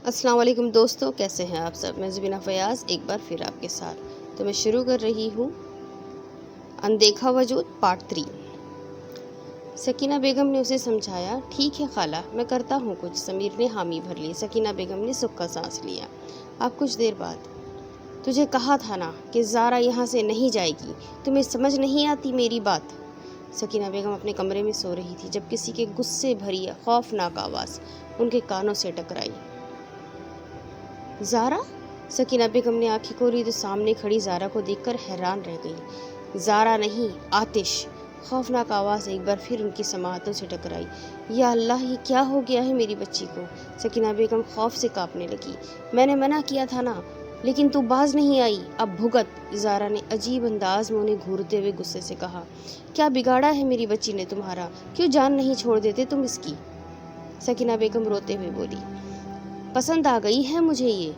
السلام علیکم دوستوں، کیسے ہیں آپ سب؟ میں زبینہ فیاض ایک بار پھر آپ کے ساتھ تو میں شروع کر رہی ہوں اندیکھا وجود پارٹ 3۔ سکینہ بیگم نے اسے سمجھایا، ٹھیک ہے خالہ، میں کرتا ہوں کچھ۔ سمیر نے حامی بھر لی۔ سکینہ بیگم نے سکھا سانس لیا۔ اب کچھ دیر بعد، تجھے کہا تھا نا کہ زارا یہاں سے نہیں جائے گی، تمہیں سمجھ نہیں آتی میری بات؟ سکینہ بیگم اپنے کمرے میں سو رہی تھی جب کسی کے غصے بھری خوفناک آواز ان کے کانوں سے ٹکرائی۔ زارا؟ سکینہ بیگم نے آنکھیں کھولی تو سامنے کھڑی زارا کو دیکھ کر حیران رہ گئی۔ زارا نہیں، آتش! خوفناک آواز ایک بار پھر ان کی سماعتوں سے ٹکرائی۔ یا اللہ، یہ کیا ہو گیا ہے میری بچی کو؟ سکینہ بیگم خوف سے کانپنے لگی۔ میں نے منع کیا تھا نا، لیکن تو باز نہیں آئی، اب بھگت! زارا نے عجیب انداز میں انہیں گھورتے ہوئے غصے سے کہا۔ کیا بگاڑا ہے میری بچی نے تمہارا؟ کیوں جان نہیں چھوڑ دیتے تم اس کی؟ سکینہ بیگم روتے ہوئے بولی۔ پسند آ گئی ہے مجھے یہ،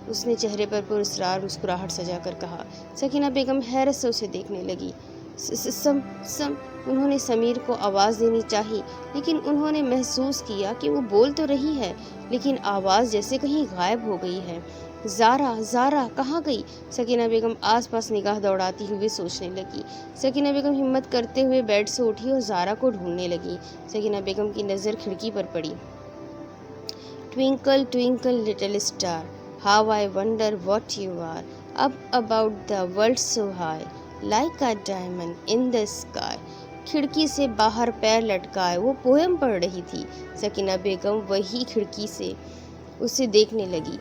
اس نے چہرے پر پراسرار مسکراہٹ سجا کر کہا۔ سکینہ بیگم حیرت سے اسے دیکھنے لگی۔ انہوں نے سمیر کو آواز دینی چاہی، لیکن انہوں نے محسوس کیا کہ وہ بول تو رہی ہے لیکن آواز جیسے کہیں غائب ہو گئی ہے۔ زارا، زارا کہاں گئی؟ سکینہ بیگم آس پاس نگاہ دوڑاتی ہوئے سوچنے لگی۔ سکینہ بیگم ہمت کرتے ہوئے بیڈ سے اٹھی اور زارا کو ڈھونڈنے لگی۔ سکینہ بیگم کی نظر کھڑکی پر پڑی۔ Twinkle, twinkle, little star, how I wonder what you are, up about the world so high, like a diamond in the sky. کھڑکی سے باہر پیر لٹکائے وہ پویم پڑھ رہی تھی۔ سکینہ بیگم وہی کھڑکی سے اسے دیکھنے لگی۔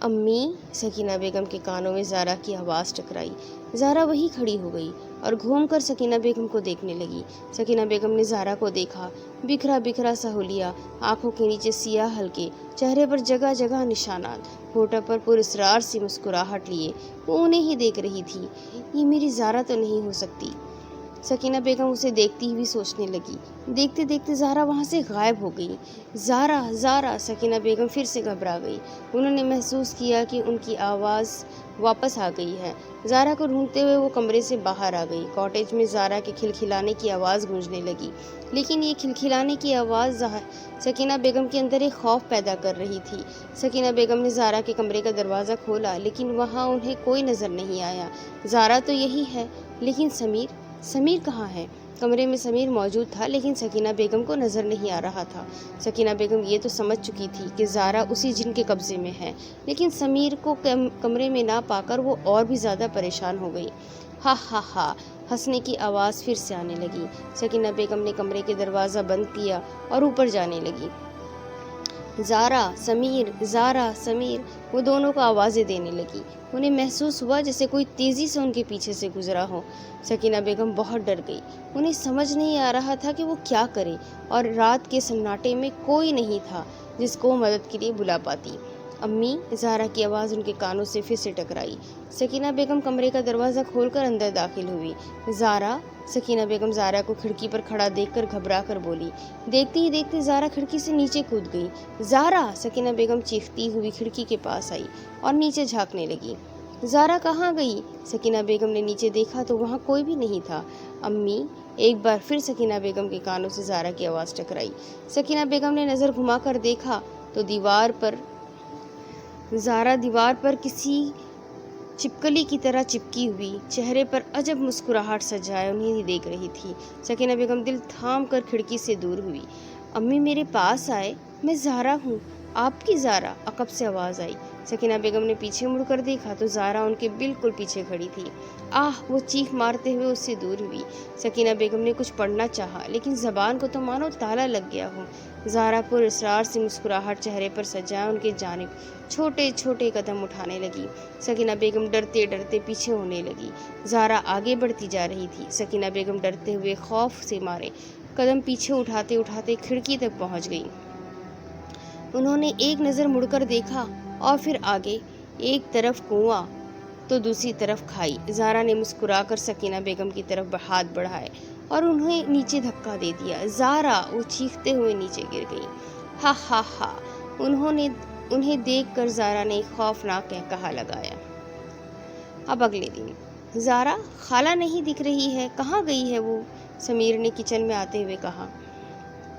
امی! سکینہ بیگم کے کانوں میں زارا کی آواز ٹکرائی۔ زارا وہی کھڑی ہو گئی اور گھوم کر سکینہ بیگم کو دیکھنے لگی۔ سکینہ بیگم نے زارا کو دیکھا، بکھرا بکھرا سا حلیہ، آنکھوں کے نیچے سیاہ حلقے، چہرے پر جگہ جگہ نشانات، ہونٹوں پر پراسرار سی مسکراہٹ لیے وہ انہیں ہی دیکھ رہی تھی۔ یہ میری زارا تو نہیں ہو سکتی۔ سکینہ بیگم اسے دیکھتی ہوئی سوچنے لگی۔ دیکھتے دیکھتے زارا وہاں سے غائب ہو گئی۔ زارا، زارا! سکینہ بیگم پھر سے گھبرا گئی۔ انہوں نے محسوس کیا کہ ان کی آواز واپس آ گئی ہے۔ زارا کو ڈھونڈتے ہوئے وہ کمرے سے باہر آ گئی۔ کاٹیج میں زارا کے کھلکھلانے کی آواز گونجنے لگی، لیکن یہ کھلکھلانے کی آواز سکینہ بیگم کے اندر ایک خوف پیدا کر رہی تھی۔ سکینہ بیگم نے زارا کے کمرے کا دروازہ کھولا، لیکن وہاں انہیں کوئی نظر نہیں آیا۔ زارا تو یہی ہے، لیکن سمیر کہاں ہے؟ کمرے میں سمیر موجود تھا، لیکن سکینہ بیگم کو نظر نہیں آ رہا تھا۔ سکینہ بیگم یہ تو سمجھ چکی تھی کہ زارا اسی جن کے قبضے میں ہے، لیکن سمیر کو کمرے میں نہ پا کر وہ اور بھی زیادہ پریشان ہو گئی۔ ہا ہا ہا! ہنسنے کی آواز پھر سے آنے لگی۔ سکینہ بیگم نے کمرے کے دروازہ بند کیا اور اوپر جانے لگی۔ زارا، سمیر، زارا، سمیر! وہ دونوں کو آوازیں دینے لگی۔ انہیں محسوس ہوا جیسے کوئی تیزی سے ان کے پیچھے سے گزرا ہو۔ سکینہ بیگم بہت ڈر گئی۔ انہیں سمجھ نہیں آ رہا تھا کہ وہ کیا کرے، اور رات کے سناٹے میں کوئی نہیں تھا جس کو وہ مدد کے لیے بلا پاتی۔ امی! زارا کی آواز ان کے کانوں سے پھر سے ٹکرائی۔ سکینہ بیگم کمرے کا دروازہ کھول کر اندر داخل ہوئی۔ زارا! سکینہ بیگم زارا کو کھڑکی پر کھڑا دیکھ کر گھبرا کر بولی۔ دیکھتے ہی دیکھتے زارا کھڑکی سے نیچے کود گئی۔ زارا! سکینہ بیگم چیختی ہوئی کھڑکی کے پاس آئی اور نیچے جھانکنے لگی۔ زارا کہاں گئی؟ سکینہ بیگم نے نیچے دیکھا تو وہاں کوئی بھی نہیں تھا۔ امی! ایک بار پھر سکینہ بیگم کے کانوں سے زارا کی آواز ٹکرائی۔ سکینہ بیگم نے نظر گھما کر دیکھا تو زارا دیوار پر کسی چپکلی کی طرح چپکی ہوئی، چہرے پر عجب مسکراہٹ سجائے انہیں ہی دیکھ رہی تھی۔ سکینہ بیگم دل تھام کر کھڑکی سے دور ہوئی۔ امی میرے پاس آئے، میں زارا ہوں، آپ کی زارا! عقب سے آواز آئی۔ سکینہ بیگم نے پیچھے مڑ کر دیکھا تو زارا ان کے بالکل پیچھے کھڑی تھی۔ آہ! وہ چیخ مارتے ہوئے اس سے دور ہوئی۔ سکینہ بیگم نے کچھ پڑھنا چاہا، لیکن زبان کو تو مانو تالا لگ گیا ہو۔ زارا پراسرار سے مسکراہٹ چہرے پر سجائے ان کے جانب چھوٹے چھوٹے قدم اٹھانے لگی۔ سکینہ بیگم ڈرتے ڈرتے پیچھے ہونے لگی۔ زارا آگے بڑھتی جا رہی تھی۔ سکینہ بیگم ڈرتے ہوئے خوف سے مارے قدم پیچھے اٹھاتے اٹھاتے کھڑکی تک پہنچ گئی۔ انہوں نے ایک نظر مڑ کر دیکھا اور پھر آگے، ایک طرف کنواں تو دوسری طرف کھائی۔ زارا نے مسکرا کر سکینہ بیگم کی طرف ہاتھ بڑھائے اور انہیں نیچے دھکا دے دیا۔ زارا! وہ چیختے ہوئے نیچے گر گئی۔ ہا ہا ہا! انہیں دیکھ کر زارا نے ایک خوفناک قہقہہ لگایا۔ اب اگلے دن، زارا! خالہ نہیں دکھ رہی ہے، کہاں گئی ہے وہ؟ سمیر نے کچن میں آتے ہوئے کہا۔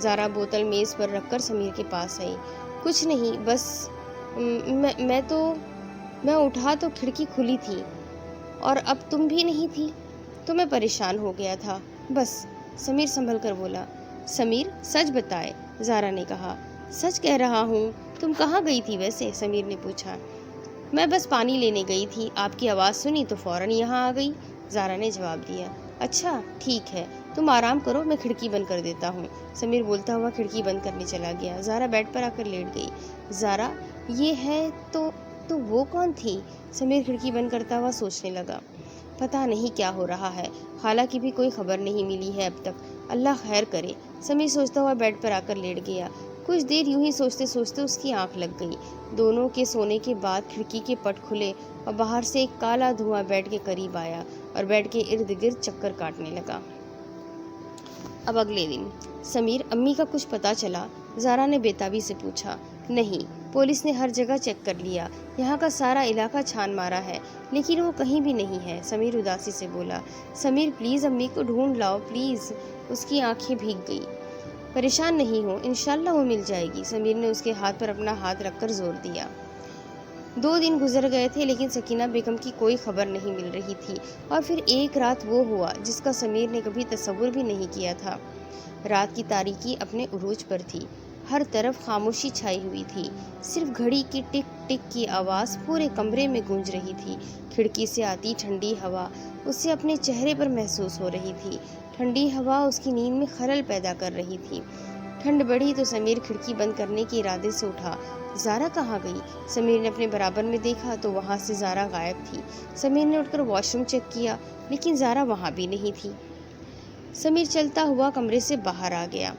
زارا بوتل میز پر رکھ کر سمیر کے پاس آئی۔ کچھ نہیں، بس میں اٹھا تو کھڑکی کھلی تھی اور اب تم بھی نہیں تھی تو میں پریشان ہو گیا تھا، بس، سمیر سنبھل کر بولا۔ سمیر سچ بتائے، زارا نے کہا۔ سچ کہہ رہا ہوں، تم کہاں گئی تھی ویسے؟ سمیر نے پوچھا۔ میں بس پانی لینے گئی تھی، آپ کی آواز سنی تو فوراً یہاں آ گئی، زارا نے جواب دیا۔ اچھا ٹھیک ہے، تم آرام کرو، میں کھڑکی بند کر دیتا ہوں، سمیر بولتا ہوا کھڑکی بند کرنے چلا گیا۔ زارا بیڈ پر آ کر لیٹ گئی۔ زارا یہ ہے تو وہ کون تھی؟ سمیر کھڑکی بند کرتا ہوا سوچنے لگا۔ پتہ نہیں کیا ہو رہا ہے، خالہ کی بھی کوئی خبر نہیں ملی ہے اب تک، اللہ خیر کرے، سمیر سوچتا ہوا بیڈ پر آ کر لیٹ گیا۔ کچھ دیر یوں ہی سوچتے سوچتے اس کی آنکھ لگ گئی۔ دونوں کے سونے کے بعد کھڑکی کے پٹ کھلے اور باہر سے ایک کالا دھواں بیڈ کے قریب آیا اور بیڈ کے ارد گرد چکر کاٹنے لگا۔ اب اگلے دن سمیر، امی کا کچھ پتہ چلا؟ زارا نے بےتابی سے پوچھا۔ نہیں، پولیس نے ہر جگہ چیک کر لیا، یہاں کا سارا علاقہ چھان مارا ہے، لیکن وہ کہیں بھی نہیں ہے، سمیر اداسی سے بولا۔ سمیر پلیز امی کو ڈھونڈ لاؤ پلیز، اس کی آنکھیں بھیگ گئی۔ پریشان نہیں ہو، انشاءاللہ وہ مل جائے گی، سمیر نے اس کے ہاتھ پر اپنا ہاتھ رکھ کر زور دیا۔ 2 دن گزر گئے تھے لیکن سکینہ بیگم کی کوئی خبر نہیں مل رہی تھی، اور پھر ایک رات وہ ہوا جس کا سمیر نے کبھی تصور بھی نہیں کیا تھا۔ رات کی تاریکی اپنے عروج پر تھی، ہر طرف خاموشی چھائی ہوئی تھی، صرف گھڑی کی ٹک ٹک کی آواز پورے کمرے میں گونج رہی تھی۔ کھڑکی سے آتی ٹھنڈی ہوا اسے اپنے چہرے پر محسوس ہو رہی تھی، ٹھنڈی ہوا اس کی نیند میں خلل پیدا کر رہی تھی۔ ٹھنڈ بڑھی تو سمیر کھڑکی بند کرنے کے ارادے سے اٹھا۔ زارا کہاں گئی؟ سمیر نے اپنے برابر میں دیکھا تو وہاں سے زارا غائب تھی۔ سمیر نے اٹھ کر واش روم چیک کیا لیکن زارا وہاں بھی نہیں تھی۔ سمیر چلتا ہوا کمرے سے باہر آ گیا۔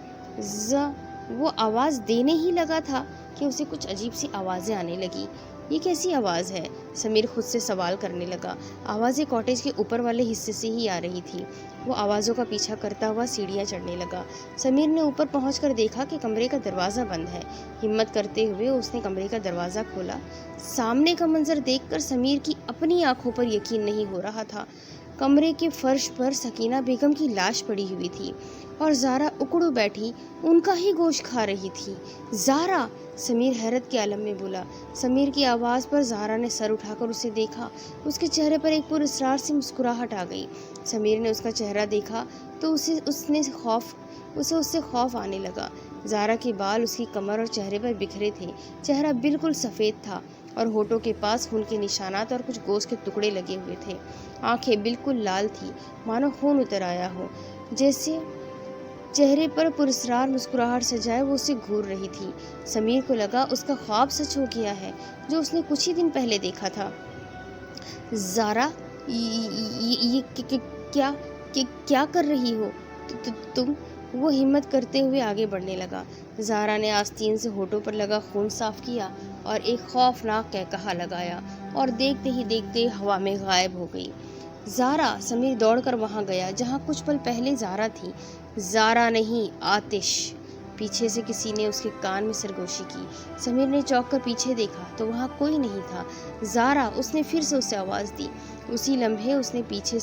وہ آواز دینے ہی لگا تھا کہ اسے کچھ عجیب سی آوازیں آنے لگی۔ یہ کیسی آواز ہے؟ سمیر خود سے سوال کرنے لگا۔ آوازیں کاٹیج کے اوپر والے حصے سے ہی آ رہی تھی۔ وہ آوازوں کا پیچھا کرتا ہوا سیڑھیاں چڑھنے لگا۔ سمیر نے اوپر پہنچ کر دیکھا کہ کمرے کا دروازہ بند ہے۔ ہمت کرتے ہوئے اس نے کمرے کا دروازہ کھولا۔ سامنے کا منظر دیکھ کر سمیر کی اپنی آنکھوں پر یقین نہیں ہو رہا تھا۔ کمرے کے فرش پر سکینہ بیگم کی لاش پڑی ہوئی تھی اور زارا اکڑو بیٹھی ان کا ہی گوشت کھا رہی تھی۔ زارا! سمیر حیرت کے عالم میں بولا۔ سمیر کی آواز پر زارا نے سر اٹھا کر اسے دیکھا۔ اس کے چہرے پر ایک پراسرار سی مسکراہٹ آ گئی۔ سمیر نے اس کا چہرہ دیکھا تو اسے اس سے خوف آنے لگا۔ زارا کے بال اس کی کمر اور چہرے پر بکھرے تھے، چہرہ بالکل سفید تھا اور ہونٹوں کے پاس خون کے نشانات اور کچھ گوشت کے ٹکڑے لگے ہوئے تھے۔ آنکھیں بالکل لال تھی، مانو خون اتر آیا ہو، جیسے چہرے پر پراسرار مسکراہٹ سجائے وہ اسے گھور رہی تھی۔ سمیر کو لگا اس کا خواب سچ ہو گیا ہے جو اس نے کچھ ہی دن پہلے دیکھا تھا۔ زارا، یہ کیا کر رہی ہو تم؟ وہ ہمت کرتے ہوئے آگے بڑھنے لگا۔ زارا نے آستین سے ہونٹوں پر لگا خون صاف کیا اور ایک خوفناک قہقہا لگایا اور دیکھتے ہی دیکھتے ہوا میں غائب ہو گئی۔ زارا! سمیر دوڑ کر وہاں گیا جہاں کچھ پل پہلے زارا تھی۔ زارا نہیں، آتش! پیچھے سے کسی نے اس کے کان میں سرگوشی کی۔ سمیر نے چونک کر پیچھے دیکھا تو وہاں کوئی نہیں تھا۔ زارا! اس نے پھر سے اسے آواز دی۔ اسی لمحے اس نے پیچھے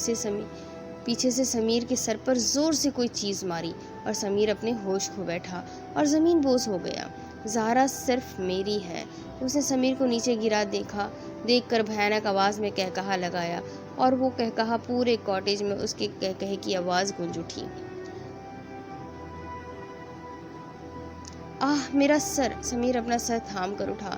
سے سمیر کے سر پر زور سے کوئی چیز ماری اور سمیر اپنے ہوش کھو بیٹھا اور زمین بوس ہو گیا۔ زارا صرف میری ہے۔ اس نے سمیر کو نیچے گرا دیکھ کر بھیانک آواز میں قہقہا لگایا اور وہ قہقہا پورے کاٹیج میں اس کے قہقہے کی آواز گونج اٹھی۔ آہ میرا سر! سمیر اپنا سر تھام کر اٹھا۔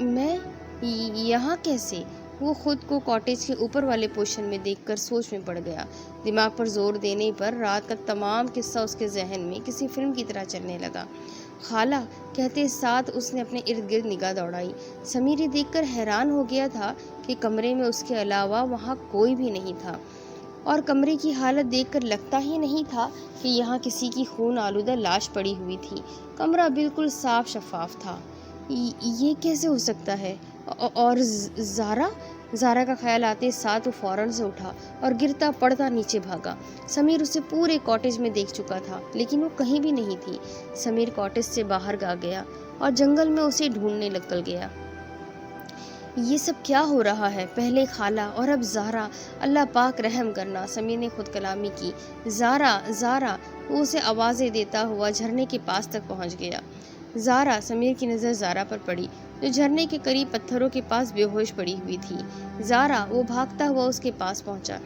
میں یہاں کیسے؟ وہ خود کو کاٹیج کے اوپر والے پورشن میں دیکھ کر سوچ میں پڑ گیا۔ دماغ پر زور دینے پر رات کا تمام قصہ اس کے ذہن میں کسی فلم کی طرح چلنے لگا۔ خالہ! کہتے ساتھ اس نے اپنے ارد گرد نگاہ دوڑائی۔ سمیر یہ دیکھ کر حیران ہو گیا تھا کہ کمرے میں اس کے علاوہ وہاں کوئی بھی نہیں تھا، اور کمرے کی حالت دیکھ کر لگتا ہی نہیں تھا کہ یہاں کسی کی خون آلودہ لاش پڑی ہوئی تھی۔ کمرہ بالکل صاف شفاف تھا۔ یہ کیسے ہو سکتا ہے؟ اور زارا؟ زارا کا خیال آتے ساتھ وہ فوراً سے اٹھا اور گرتا پڑتا نیچے بھاگا۔ سمیر اسے پورے کاٹیج میں دیکھ چکا تھا لیکن وہ کہیں بھی نہیں تھی۔ سمیر کاٹیج سے باہر آ گیا اور جنگل میں اسے ڈھونڈنے نکل گیا۔ یہ سب کیا ہو رہا ہے؟ پہلے خالہ اور اب زہرا، اللہ پاک رحم کرنا۔ سمیر نے خود کلامی کی۔ زہرا، زہرا، وہ اسے آوازیں دیتا ہوا جھرنے کے پاس تک پہنچ گیا۔ زہرا، سمیر کی نظر زہرا پر پڑی جو جھرنے کے قریب پتھروں کے پاس بے ہوش پڑی ہوئی تھی۔ زہرا، وہ بھاگتا ہوا اس کے پاس پہنچا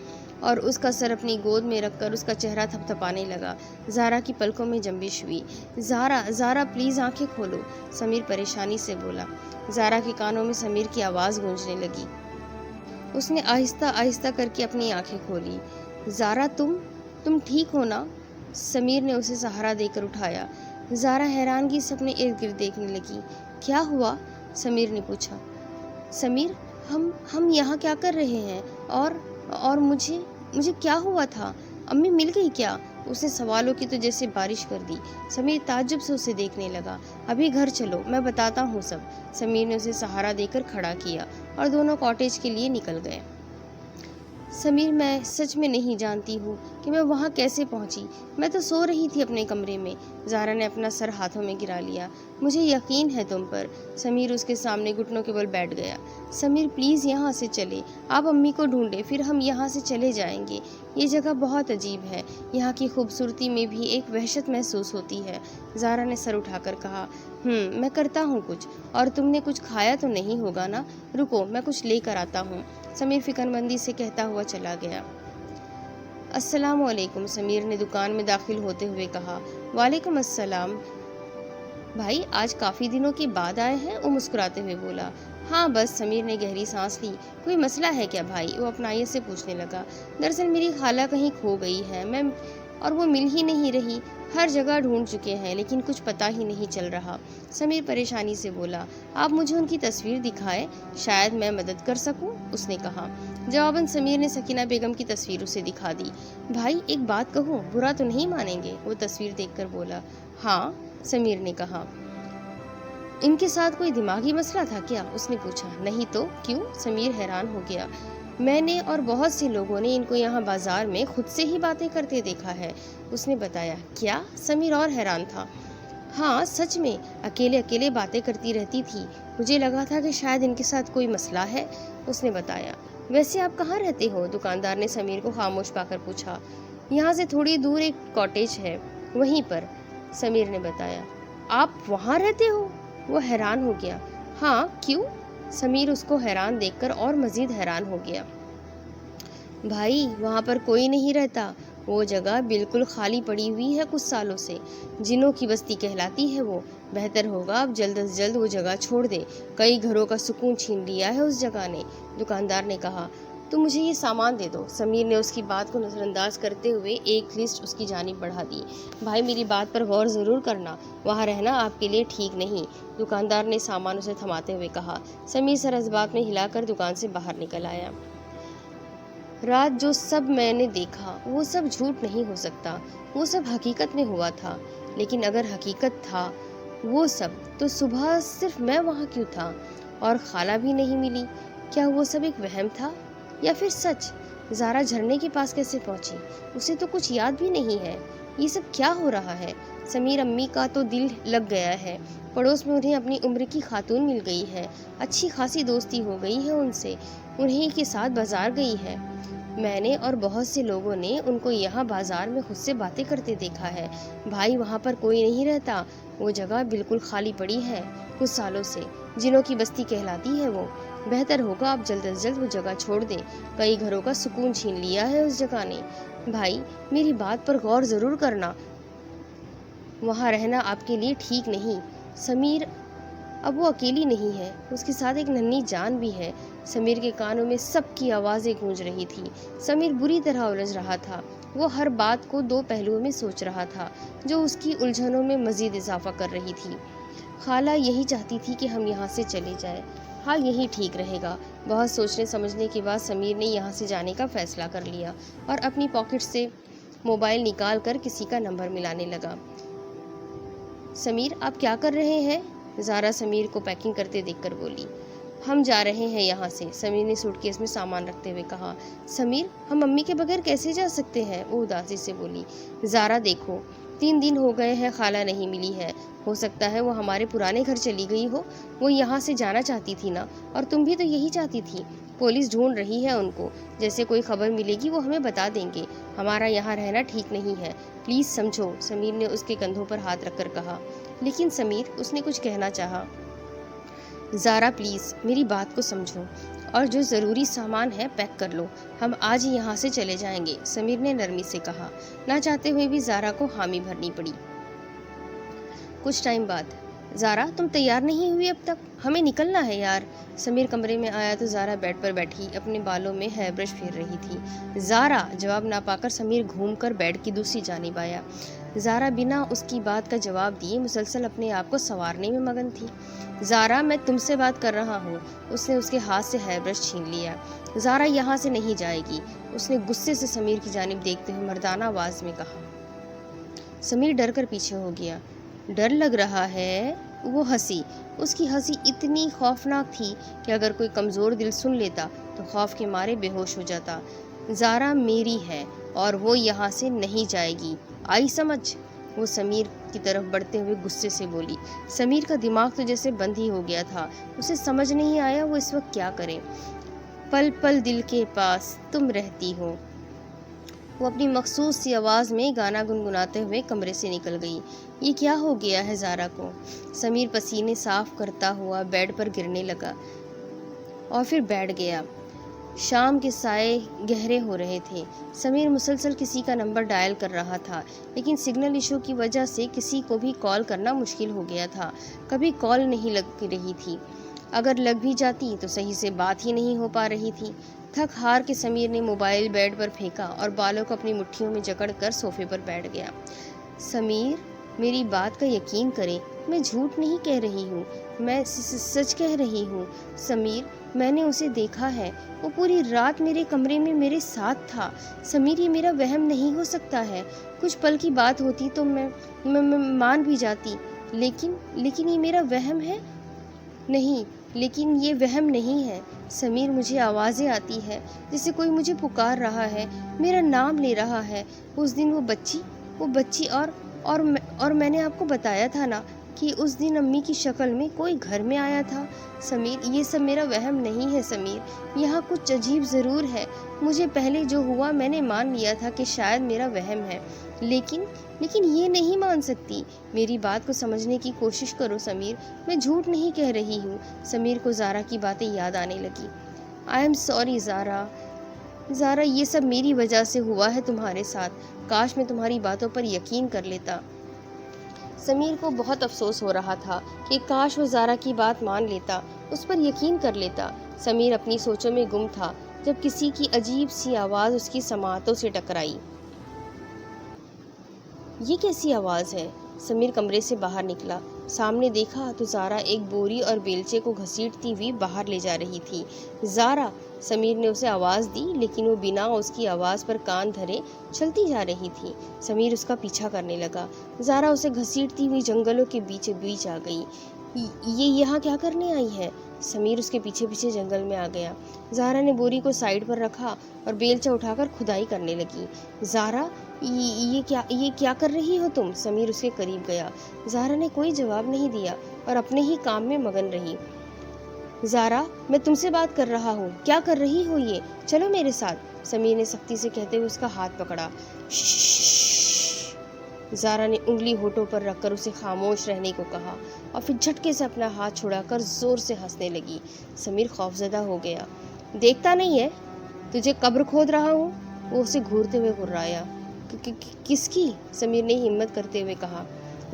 اور اس کا سر اپنی گود میں رکھ کر اس کا چہرہ تھپ تھپانے لگا۔ زہرا کی پلکوں میں جنبش ہوئی۔ زہرا، زہرا پلیز آنکھیں کھولو، سمیر پریشانی سے بولا۔ زہرا کے کانوں میں سمیر کی آواز گونجنے لگی۔ اس نے آہستہ آہستہ کر کے اپنی آنکھیں کھولی۔ زہرا، تم ٹھیک ہو نا؟ سمیر نے اسے سہارا دے کر اٹھایا۔ زہرا حیرانگی سے اپنے ارد گرد دیکھنے لگی۔ کیا ہوا؟ سمیر نے پوچھا۔ سمیر، ہم یہاں کیا کر رہے ہیں؟ اور مجھے کیا ہوا تھا؟ امی مل گئی کیا؟ اس نے سوالوں کی تو جیسے بارش کر دی۔ سمیر تعجب سے اسے دیکھنے لگا۔ ابھی گھر چلو، میں بتاتا ہوں سب۔ سمیر نے اسے سہارا دے کر کھڑا کیا اور دونوں کاٹیج کے لیے نکل گئے۔ سمیر، میں سچ میں نہیں جانتی ہوں کہ میں وہاں کیسے پہنچی۔ میں تو سو رہی تھی اپنے کمرے میں۔ زہرا نے اپنا سر ہاتھوں میں گرا لیا۔ مجھے یقین ہے تم پر۔ سمیر اس کے سامنے گھٹنوں کے بل بیٹھ گیا۔ سمیر پلیز یہاں سے چلے، آپ امی کو ڈھونڈے، پھر ہم یہاں سے چلے جائیں گے۔ یہ جگہ بہت عجیب ہے، یہاں کی خوبصورتی میں بھی ایک وحشت محسوس ہوتی ہے۔ زہرا نے سر اٹھا کر کہا، میں کرتا ہوں کچھ۔ اور تم نے کچھ کھایا تو نہیں ہوگا نا؟ رکو، میں کچھ لے کر آتا ہوں۔ سمیر فکر مندی سے کہتا ہوا چلا گیا۔ السلام علیکم، سمیر نے دکان میں داخل ہوتے ہوئے کہا۔ وعلیکم السلام بھائی، آج کافی دنوں کے بعد آئے ہیں، وہ مسکراتے ہوئے بولا۔ ہاں بس، سمیر نے گہری سانس لی۔ کوئی مسئلہ ہے کیا بھائی؟ وہ اپنائیت سے پوچھنے لگا۔ دراصل میری خالہ کہیں کھو گئی ہے، اور وہ مل ہی نہیں رہی۔ ہر جگہ ڈھونڈ چکے ہیں لیکن کچھ پتہ ہی نہیں چل رہا۔ سمیر پریشانی سے بولا۔ آپ مجھے ان کی تصویر دکھائیں، شاید میں مدد کر سکوں، اس نے کہا۔ جواباً سمیر نے سکینہ بیگم کی تصویر اسے دکھا دی۔ بھائی ایک بات کہوں، برا تو نہیں مانیں گے؟ وہ تصویر دیکھ کر بولا۔ ہاں، سمیر نے کہا۔ ان کے ساتھ کوئی دماغی مسئلہ تھا کیا؟ اس نے پوچھا۔ نہیں تو کیوں؟ سمیر حیران ہو گیا۔ میں نے اور بہت سے لوگوں نے ان کو یہاں بازار میں خود سے ہی باتیں کرتے دیکھا ہے، اس نے بتایا۔ کیا؟ سمیر اور حیران تھا۔ ہاں سچ میں، اکیلے اکیلے باتیں کرتی رہتی تھی۔ مجھے لگا تھا کہ شاید ان کے ساتھ کوئی مسئلہ ہے، اس نے بتایا۔ ویسے آپ کہاں رہتے ہو؟ دکاندار نے سمیر کو خاموش پا کر پوچھا۔ یہاں سے تھوڑی دور ایک کاٹیج ہے، وہیں پر، سمیر نے بتایا۔ آپ وہاں رہتے ہو؟ وہ حیران ہو گیا۔ ہاں، کیوں؟ سمیر اس کو حیران دیکھ کر اور مزید حیران ہو گیا۔ بھائی وہاں پر کوئی نہیں رہتا، وہ جگہ بالکل خالی پڑی ہوئی ہے کچھ سالوں سے، جنوں کی بستی کہلاتی ہے وہ۔ بہتر ہوگا آپ جلد از جلد وہ جگہ چھوڑ دیں، کئی گھروں کا سکون چھین لیا ہے اس جگہ نے، دکاندار نے کہا۔ تو مجھے یہ سامان دے دو، سمیر نے اس کی بات کو نظر انداز کرتے ہوئے ایک لسٹ اس کی جانب بڑھا دی۔ بھائی میری بات پر غور ضرور کرنا، وہاں رہنا آپ کے لیے ٹھیک نہیں، دکاندار نے سامان اسے تھماتے ہوئے کہا۔ سمیر سر اس بات میں ہلا کر دکان سے باہر نکل آیا۔ رات جو سب میں نے دیکھا وہ سب جھوٹ نہیں ہو سکتا، وہ سب حقیقت میں ہوا تھا، لیکن اگر حقیقت تھا وہ سب، تو صبح صرف میں وہاں کیوں تھا اور خالہ بھی نہیں ملی؟ کیا وہ سب ایک وہم تھا یا پھر سچ؟ زہرا جھرنے کے پاس کیسے پہنچی؟ اسے تو کچھ یاد بھی نہیں ہے۔ یہ سب کیا ہو رہا ہے؟ سمیر امی کا تو دل لگ گیا ہے، پڑوس میں انہیں اپنی عمر کی خاتون مل گئی ہے، اچھی خاصی دوستی ہو گئی ہے ان سے، انہیں کے ساتھ بازار گئی ہے۔ میں نے اور بہت سے لوگوں نے ان کو یہاں بازار میں خود سے باتیں کرتے دیکھا ہے۔ بھائی وہاں پر کوئی نہیں رہتا، وہ جگہ بالکل خالی پڑی ہے کچھ سالوں سے، جنوں کی بستی کہلاتی ہے وہ۔ بہتر ہوگا آپ جلد از جلد وہ جگہ چھوڑ دیں، کئی گھروں کا سکون چھین لیا ہے اس جگہ نے۔ بھائی میری بات پر غور ضرور کرنا، وہاں رہنا آپ کے لیے ٹھیک نہیں۔ سمیر اب وہ اکیلی نہیں ہے، اس کے ساتھ ایک ننھی جان بھی ہے۔ سمیر کے کانوں میں سب کی آوازیں گونج رہی تھی۔ سمیر بری طرح الجھ رہا تھا، وہ ہر بات کو دو پہلوؤں میں سوچ رہا تھا جو اس کی الجھنوں میں مزید اضافہ کر رہی تھی۔ خالہ یہی چاہتی تھی کہ ہم یہاں سے چلے جائیں، ہاں یہی ٹھیک رہے گا۔ بہت سوچنے سمجھنے کے بعد سمیر نے یہاں سے جانے کا فیصلہ کر لیا اور اپنی پاکٹ سے موبائل نکال کر کسی کا نمبر ملانے لگا۔ سمیر آپ کیا کر رہے ہیں؟ زہرا سمیر کو پیکنگ کرتے دیکھ کر بولی۔ ہم جا رہے ہیں یہاں سے، سمیر نے سوٹ کیس میں سامان رکھتے ہوئے کہا۔ سمیر ہم امی کے بغیر کیسے جا سکتے ہیں؟ وہ اداسی سے بولی۔ زہرا دیکھو، 3 دن ہو گئے ہیں خالہ نہیں ملی ہے، ہو سکتا ہے وہ ہمارے پرانے گھر چلی گئی ہو، وہ یہاں سے جانا چاہتی تھی نا، اور تم بھی تو یہی چاہتی تھی۔ پولیس ڈھونڈ رہی ہے ان کو، جیسے کوئی خبر ملے گی وہ ہمیں بتا دیں گے، ہمارا یہاں رہنا ٹھیک نہیں ہے، پلیز سمجھو، سمیر نے اس کے کندھوں پر ہاتھ رکھ کر کہا۔ لیکن سمیر، اس نے کچھ کہنا چاہا۔ زارا پلیز میری بات کو سمجھو، اور جو ضروری سامان ہے پیک کر لو، ہم آج ہی یہاں سے چلے جائیں گے، سمیر نے نرمی سے کہا۔ نہ چاہتے ہوئے بھی زارا کو حامی بھرنی پڑی۔ کچھ ٹائم بعد، زارا تم تیار نہیں ہوئی اب تک، ہمیں نکلنا ہے یار۔ سمیر کمرے میں آیا تو زارا بیڈ پر بیٹھی اپنے بالوں میں ہیئر برش پھیر رہی تھی۔ زارا! جواب نہ پا کر سمیر گھوم کر بیڈ کی دوسری جانب آیا۔ زارا بنا اس کی بات کا جواب دیے مسلسل اپنے آپ کو سنوارنے میں مگن تھی۔ زارا میں تم سے بات کر رہا ہوں، اس نے اس کے ہاتھ سے ہیئر برش چھین لیا۔ زارا یہاں سے نہیں جائے گی، اس نے غصے سے سمیر کی جانب دیکھتے ہوئے مردانہ آواز میں کہا۔ سمیر ڈر کر پیچھے ہو گیا۔ ڈر لگ رہا ہے؟ وہ ہنسی، اس کی ہنسی اتنی خوفناک تھی کہ اگر کوئی کمزور دل سن لیتا تو خوف کے مارے بے ہوش ہو جاتا۔ زارا میری ہے اور وہ یہاں سے نہیں جائے گی، آئی سمجھ؟ وہ سمیر کی طرف بڑھتے ہوئے غصے سے بولی۔ سمیر کا دماغ تو جیسے بند ہی ہو گیا تھا، اسے سمجھ نہیں آیا وہ اس وقت کیا کرے۔ پل پل دل کے پاس تم رہتی ہو، وہ اپنی مخصوص سی آواز میں گانا گنگناتے ہوئے کمرے سے نکل گئی۔ یہ کیا ہو گیا ہے زارا کو؟ سمیر پسینے صاف کرتا ہوا بیڈ پر گرنے لگا اور پھر بیٹھ گیا۔ شام کے سائے گہرے ہو رہے تھے۔ سمیر مسلسل کسی کا نمبر ڈائل کر رہا تھا، لیکن سگنل ایشو کی وجہ سے کسی کو بھی کال کرنا مشکل ہو گیا تھا۔ کبھی کال نہیں لگ رہی تھی، اگر لگ بھی جاتی تو صحیح سے بات ہی نہیں ہو پا رہی تھی۔ تھک ہار کے سمیر نے موبائل بیڈ پر پھینکا اور بالوں کو اپنی مٹھیوں میں جکڑ کر صوفے پر بیٹھ گیا۔ سمیر، میری بات کا یقین کریں، میں جھوٹ نہیں کہہ رہی ہوں، میں سچ کہہ رہی ہوں۔ سمیر، میں نے اسے دیکھا ہے، وہ پوری رات میرے کمرے میں میرے ساتھ تھا۔ سمیر، یہ میرا وہم نہیں ہو سکتا ہے، کچھ پل کی بات ہوتی تو میں مان بھی جاتی، لیکن یہ میرا وہم ہے؟ نہیں، لیکن یہ وہم نہیں ہے سمیر، مجھے آوازیں آتی ہے جیسے کوئی مجھے پکار رہا ہے، میرا نام لے رہا ہے۔ اس دن وہ بچی اور میں نے آپ کو بتایا تھا نا کہ اس دن امی کی شکل میں کوئی گھر میں آیا تھا۔ سمیر، یہ سب میرا وہم نہیں ہے سمیر، یہاں کچھ عجیب ضرور ہے۔ مجھے پہلے جو ہوا میں نے مان لیا تھا کہ شاید میرا وہم ہے، لیکن یہ نہیں مان سکتی۔ میری بات کو سمجھنے کی کوشش کرو سمیر، میں جھوٹ نہیں کہہ رہی ہوں۔ سمیر کو زارا کی باتیں یاد آنے لگی۔ آئی ایم سوری زارا، یہ سب میری وجہ سے ہوا ہے تمہارے ساتھ، کاش میں تمہاری باتوں پر یقین کر لیتا۔ سمیر کو بہت افسوس ہو رہا تھا کہ کاش وہ زارا کی بات مان لیتا، اس پر یقین کر لیتا۔ سمیر اپنی سوچوں میں گم تھا جب کسی کی عجیب سی آواز اس کی سماعتوں سے ٹکرائی۔ یہ کیسی آواز ہے؟ سمیر کمرے سے باہر نکلا، سامنے دیکھا تو زارا ایک بوری اور بیلچے کو گھسیٹتی ہوئی باہر لے جا رہی تھی۔ زارا! سمیر نے اسے آواز دی، لیکن وہ بنا اس کی آواز پر کان دھرے چلتی جا رہی تھی۔ سمیر اس کا پیچھا کرنے لگا۔ زارا اسے گھسیٹتی ہوئی جنگلوں کے بیچ آ گئی۔ یہ یہاں کیا کرنے آئی ہے؟ سمیر اس کے پیچھے جنگل میں آ گیا۔ زارا نے بوری کو سائیڈ پر رکھا اور بیلچہ اٹھا کر کھدائی کرنے لگی۔ زارا، یہ کیا کر رہی ہو تم؟ سمیر اس کے قریب گیا۔ زارا نے کوئی جواب نہیں دیا اور اپنے ہی کام میں مگن رہی۔ زارا، میں تم سے بات کر رہا ہوں، کیا کر رہی ہو یہ؟ چلو میرے ساتھ، سمیر نے سختی سے کہتے ہوئے اس کا ہاتھ پکڑا۔ زارا نے انگلی ہونٹوں پر رکھ کر اسے خاموش رہنے کو کہا اور پھر جھٹکے سے اپنا ہاتھ چھڑا کر زور سے ہنسنے لگی۔ سمیر خوفزدہ ہو گیا۔ دیکھتا نہیں ہے تجھے قبر کھود رہا ہوں؟ وہ اسے گھورتے ہوئے گھرایا۔ کس کی؟ سمیر نے ہمت کرتے ہوئے کہا۔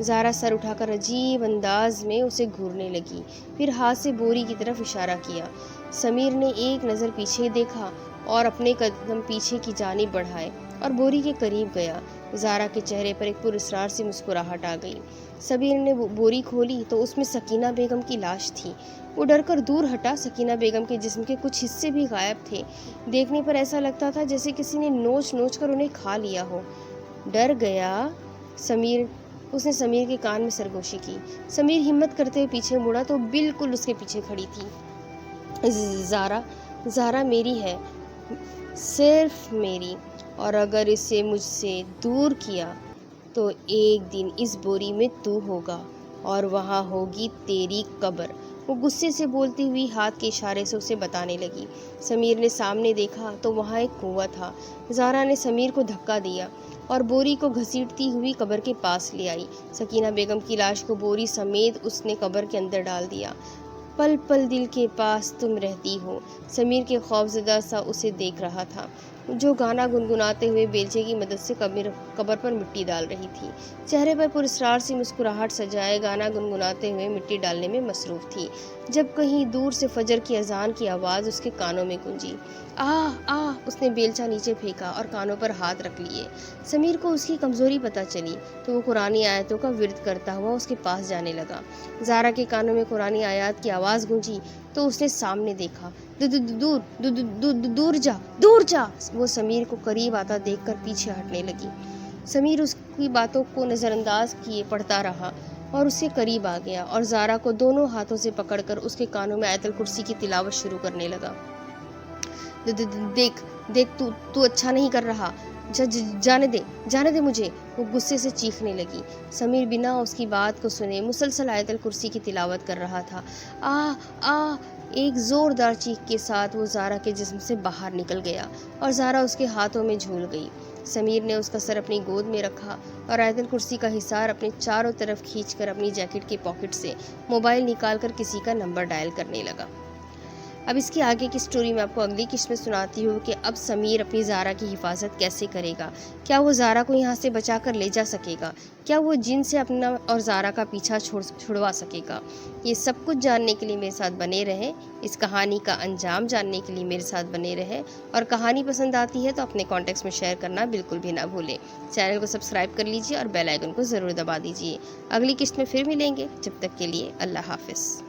زارا سر اٹھا کر عجیب انداز میں اسے گھورنے لگی، پھر ہاتھ سے بوری کی طرف اشارہ کیا۔ سمیر نے ایک نظر پیچھے دیکھا اور اپنے قدم پیچھے کی جانب بڑھائے اور بوری کے قریب گیا۔ زارا کے چہرے پر ایک پراسرار سی مسکراہٹ آ گئی۔ سمیر نے بوری کھولی تو اس میں سکینہ بیگم کی لاش تھی۔ وہ ڈر کر دور ہٹا، سکینہ بیگم کے جسم کے کچھ حصے بھی غائب تھے۔ دیکھنے پر ایسا لگتا تھا جیسے کسی نے نوچ کر انہیں کھا لیا ہو۔ ڈر گیا سمیر، اس نے سمیر کے کان میں سرگوشی کی۔ سمیر ہمت کرتے ہوئے پیچھے مڑا تو بالکل اس کے پیچھے کھڑی تھی۔ زارا میری ہے، صرف میری، اور اگر اسے مجھ سے دور کیا تو ایک دن اس بوری میں تو ہوگا اور وہاں ہوگی تیری قبر۔ وہ غصے سے بولتی ہوئی ہاتھ کے اشارے سے اسے بتانے لگی۔ سمیر نے سامنے دیکھا تو وہاں ایک کنواں تھا۔ زہرا نے سمیر کو دھکا دیا اور بوری کو گھسیٹتی ہوئی قبر کے پاس لے آئی۔ سکینہ بیگم کی لاش کو بوری سمیت اس نے قبر کے اندر ڈال دیا۔ پل پل دل کے پاس تم رہتی ہو، سمیر کے خوفزدہ سا اسے دیکھ رہا تھا، جو گانا گنگناتے ہوئے بیلچے کی مدد سے قبر پر مٹی ڈال رہی تھی۔ چہرے پر پراسرار سی مسکراہٹ سجائے گانا گنگناتے ہوئے مٹی ڈالنے میں مصروف تھی، جب کہیں دور سے فجر کی اذان کی آواز اس کے کانوں میں گونجی۔ اس نے بیلچہ نیچے پھینکا اور کانوں پر ہاتھ رکھ لیے۔ سمیر کو اس کی کمزوری پتہ چلی تو وہ قرآنی آیتوں کا ورد کرتا ہوا اس کے پاس جانے لگا۔ زہرا کے کانوں میں قرآنی آیات کی آواز گونجی تو اس نے سامنے دیکھا۔ دور جا! وہ سمیر کو قریب آتا دیکھ کر پیچھے ہٹنے لگی۔ سمیر اس کی باتوں کو نظر انداز کیے پڑھتا رہا اور اس کے قریب آ گیا اور زہرا کو دونوں ہاتھوں سے پکڑ کر اس کے کانوں میں آیت الکرسی کی تلاوت شروع کرنے لگا۔ دیکھ تو اچھا نہیں کر رہا، جانے دے مجھے، وہ غصے سے چیخنے لگی۔ سمیر بنا اس کی بات کو سنے مسلسل آیت الکرسی کی تلاوت کر رہا تھا۔ ایک زوردار چیخ کے ساتھ وہ زہرا کے جسم سے باہر نکل گیا اور زہرا اس کے ہاتھوں میں جھول گئی۔ سمیر نے اس کا سر اپنی گود میں رکھا اور آیت الکرسی کا حصار اپنے چاروں طرف کھینچ کر اپنی جیکٹ کے پاکٹ سے موبائل نکال کر کسی کا نمبر ڈائل کرنے لگا۔ اب اس کی آگے کی سٹوری میں آپ کو اگلی قسط میں سناتی ہوں کہ اب سمیر اپنی زہرا کی حفاظت کیسے کرے گا، کیا وہ زہرا کو یہاں سے بچا کر لے جا سکے گا، کیا وہ جن سے اپنا اور زہرا کا پیچھا چھڑوا سکے گا۔ یہ سب کچھ جاننے کے لیے میرے ساتھ بنے رہیں، اس کہانی کا انجام جاننے کے لیے میرے ساتھ بنے رہیں، اور کہانی پسند آتی ہے تو اپنے کانٹیکٹس میں شیئر کرنا بالکل بھی نہ بھولیں۔ چینل کو سبسکرائب کر لیجیے اور بیل آئیکن کو ضرور دبا دیجیے۔ اگلی قسط میں پھر ملیں گے، جب تک کے لیے اللہ حافظ۔